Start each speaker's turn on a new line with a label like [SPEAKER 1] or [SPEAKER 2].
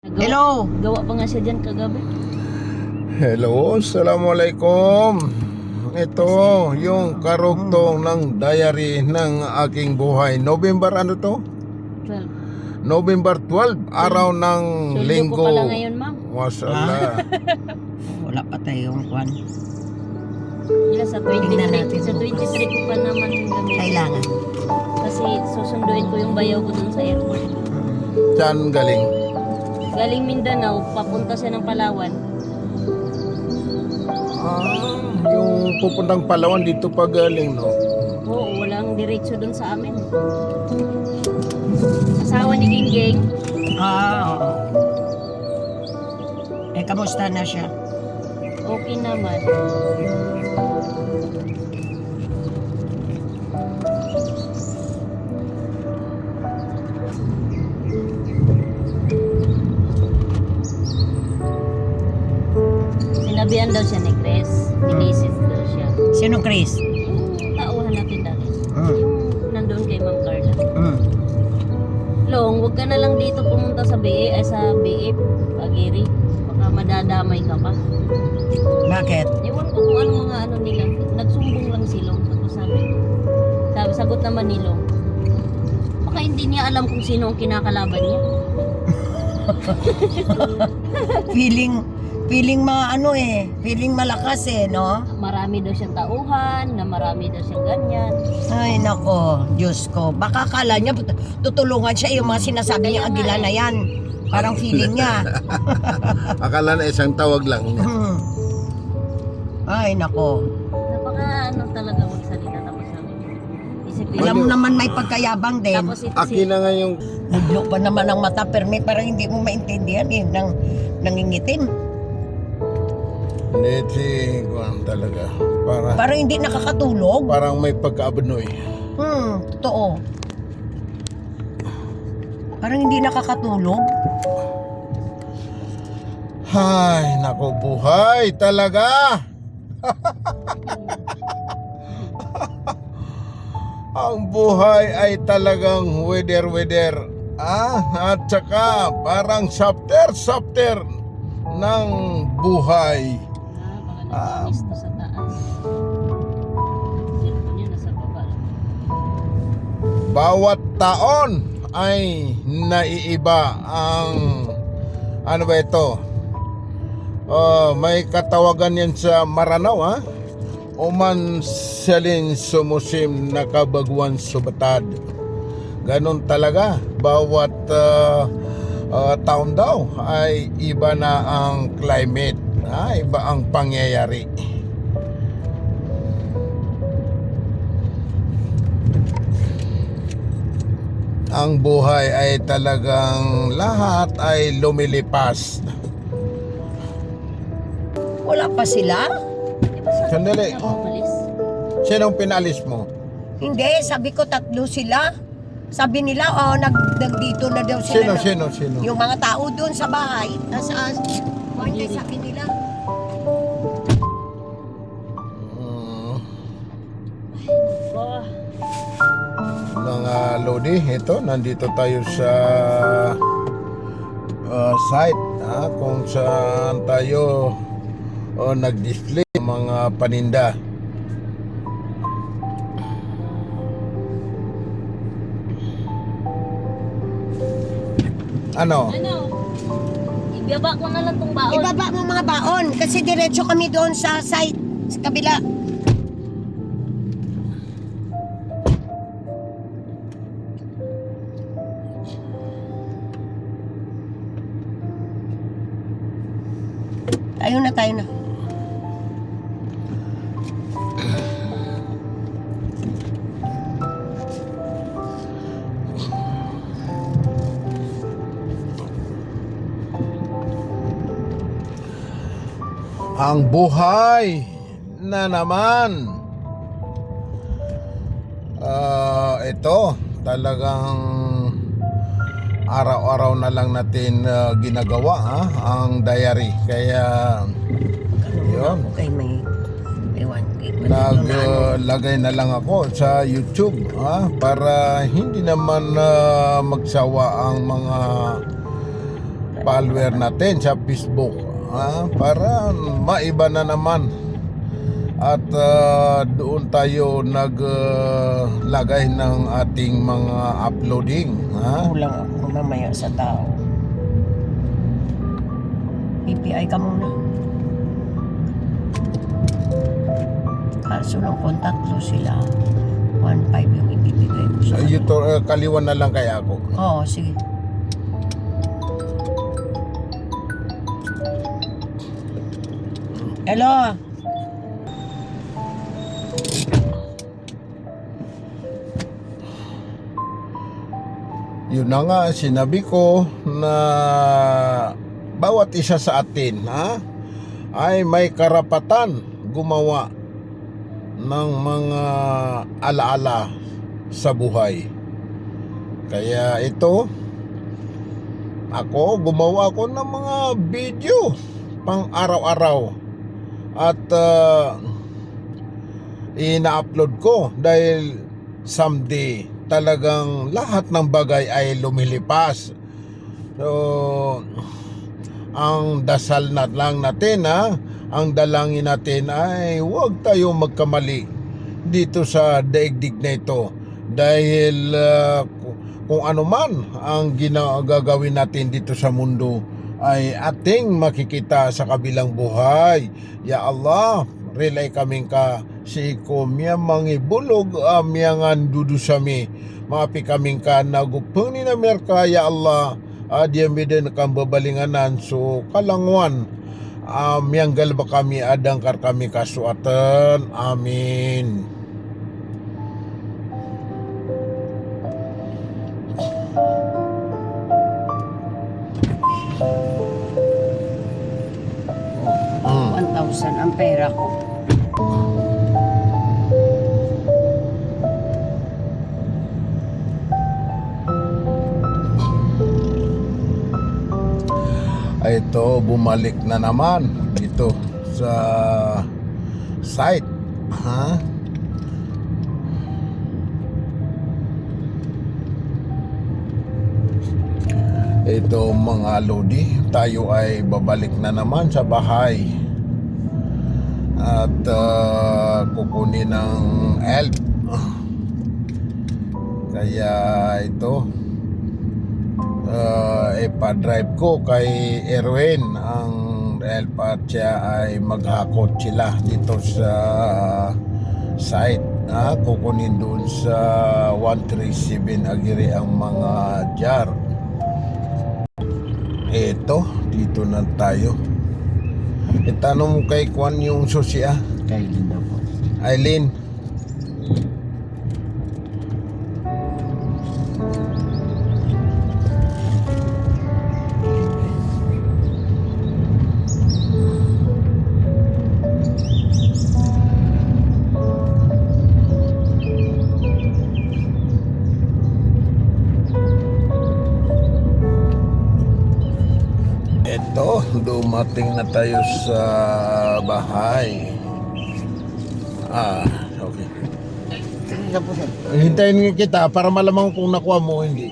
[SPEAKER 1] Hello.
[SPEAKER 2] Gawa pa nga siya dyan kagabi.
[SPEAKER 3] Hello, assalamualaikum. Ito yung karugtong ng diary ng aking buhay. November ano to?
[SPEAKER 2] 12.
[SPEAKER 3] November 12, araw ng
[SPEAKER 2] Sulyo
[SPEAKER 3] linggo.
[SPEAKER 2] ko pala ngayon, ma'am.
[SPEAKER 3] Mashallah.
[SPEAKER 1] Wala pa tayong kwan.
[SPEAKER 2] Yan, sa
[SPEAKER 1] Tingnan
[SPEAKER 2] 23.
[SPEAKER 1] natin
[SPEAKER 2] Sa 23 ko pa naman gamitin.
[SPEAKER 1] Kailangan.
[SPEAKER 2] Kasi susunduin ko yung bayaw ko dun sa airport.
[SPEAKER 3] Saan galing?
[SPEAKER 2] Galing Mindanao, papunta siya ng Palawan.
[SPEAKER 3] Yung pupuntang Palawan dito pa galing, no?
[SPEAKER 2] Oo, walang diretso dun sa amin. Asawa ni Gingging,
[SPEAKER 1] Oo. Eh, kamusta na siya?
[SPEAKER 2] okay naman. Sinabihan daw siya ni Chris. Inisis daw siya.
[SPEAKER 1] Sinong Chris?
[SPEAKER 2] Yung tauhan natin dati.
[SPEAKER 1] Mm.
[SPEAKER 2] Yung nandun kay Ma'am Carla.
[SPEAKER 1] Mm.
[SPEAKER 2] Long, huwag ka na lang dito pumunta sa BA, ay sa BF, Pagiri. Baka madadamay ka pa.
[SPEAKER 1] Bakit?
[SPEAKER 2] Ewan ko kung anong mga ano nila. Nagsumbong lang si Long. Tapos sagot naman ni Long. Baka hindi niya alam kung sino ang kinakalaban niya.
[SPEAKER 1] Feeling feeling malakas no?
[SPEAKER 2] Marami daw siyang tauhan, na marami daw siyang ganyan.
[SPEAKER 1] Ay, nako, Diyos ko. Baka kala niya tutulungan siya yung mga sinasabi niya Agila na yan. Parang feeling niya.
[SPEAKER 3] Akala na isang tawag lang.
[SPEAKER 1] Ay, nako.
[SPEAKER 2] Napaka ano talaga magsalita. Tapos sabi, isipin.
[SPEAKER 1] Alam mo naman may pagkayabang din.
[SPEAKER 2] Tapos ito
[SPEAKER 3] Aki na nga yung
[SPEAKER 1] Naglo pa naman ang mata, perme, parang hindi mo maintindihan nangingitim.
[SPEAKER 3] hindi si Juan talaga.
[SPEAKER 1] Parang hindi nakakatulog.
[SPEAKER 3] Parang may pagkaabanoy.
[SPEAKER 1] Totoo. Parang hindi nakakatulog.
[SPEAKER 3] Ay, nako buhay talaga. Ang buhay ay talagang weather. At saka parang softer ng buhay.
[SPEAKER 2] baka nagpamis to sa taas. Cellphone niya nasa baba lang.
[SPEAKER 3] Bawat taon ay naiiba ang ano ba ito? May katawagan yan sa Maranao, ha? Uman selin sumusim nakabagwan subatad. Ganon talaga. Bawat taon daw ay iba na ang climate, iba ang pangyayari. Ang buhay ay talagang lahat ay lumilipas.
[SPEAKER 1] Wala pa sila?
[SPEAKER 2] Di ba sabi
[SPEAKER 3] Sandali.
[SPEAKER 2] niya umalis?
[SPEAKER 3] Sinong pinalis mo?
[SPEAKER 1] Hindi, sabi ko 3 sila. Sabi nila, nagdito na daw sila.
[SPEAKER 3] Sino?
[SPEAKER 1] Yung mga tao doon sa bahay, nasa hindi sabi nila.
[SPEAKER 2] Oh,
[SPEAKER 3] Mga Lodi, ito, nandito tayo sa site, kung saan tayo nag-display ng mga paninda. Ano?
[SPEAKER 2] ibaba ko na lang tong baon.
[SPEAKER 1] Ibaba mo mga baon kasi diretso kami doon sa site, sa kabila. Tayo na.
[SPEAKER 3] Ang buhay na naman. Ito talagang araw-araw na lang natin ginagawa ang diary. Kaya yun,
[SPEAKER 1] Okay, may ewan.
[SPEAKER 3] naglagay na lang ako sa YouTube para hindi naman magsawa ang mga follower natin sa Facebook, para maiba na naman. At doon tayo naglagay ng ating mga uploading.
[SPEAKER 1] Kulang ako mamaya sa tao. PPI ka muna. Kaso lang kung tatlo sila, 1.5 yung ibibigay ko sa
[SPEAKER 3] Kaliwan na lang kaya ako.
[SPEAKER 1] Oo, sige. Hello?
[SPEAKER 3] Yun na nga, sinabi ko na bawat isa sa atin ay may karapatan gumawa ng mga alaala sa buhay. Kaya ito, gumawa ko ng mga video pang araw-araw at ina-upload ko dahil someday talagang lahat ng bagay ay lumilipas. So ang dasal na lang natin, ang dalangin natin ay huwag tayong magkamali dito sa daigdig na ito, dahil kung ano man ang gagawin natin dito sa mundo ay ating makikita sa kabilang buhay. Ya Allah, relay kaming ka si ko miya mangibulog miyangan dudusami maapi kaming ka nagupeng ni na merka. Ya Allah, diyan biden kang babalinganan so kalangwan miyanggal ba kami adang kar kami kasuatan. Amin.
[SPEAKER 1] Oh, 1,000 ang pera ko.
[SPEAKER 3] Ito, bumalik na naman dito sa site. Ito mga lodi, tayo ay babalik na naman sa bahay at kukunin ng help. Kaya ito, ipa-drive ko kay Erwin ang help at siya ay maghakot sila dito sa site. Kukunin doon sa 137 Aguirre ang mga jar. Ito, dito na tayo. Itanong mo kay Kwan yung susi
[SPEAKER 1] Kailin na po.
[SPEAKER 3] Aileen. Ito, dumating na tayo sa bahay. Okay.
[SPEAKER 1] Sige na po, sir.
[SPEAKER 3] Hintayin kita para malamang kung nakuha mo o hindi.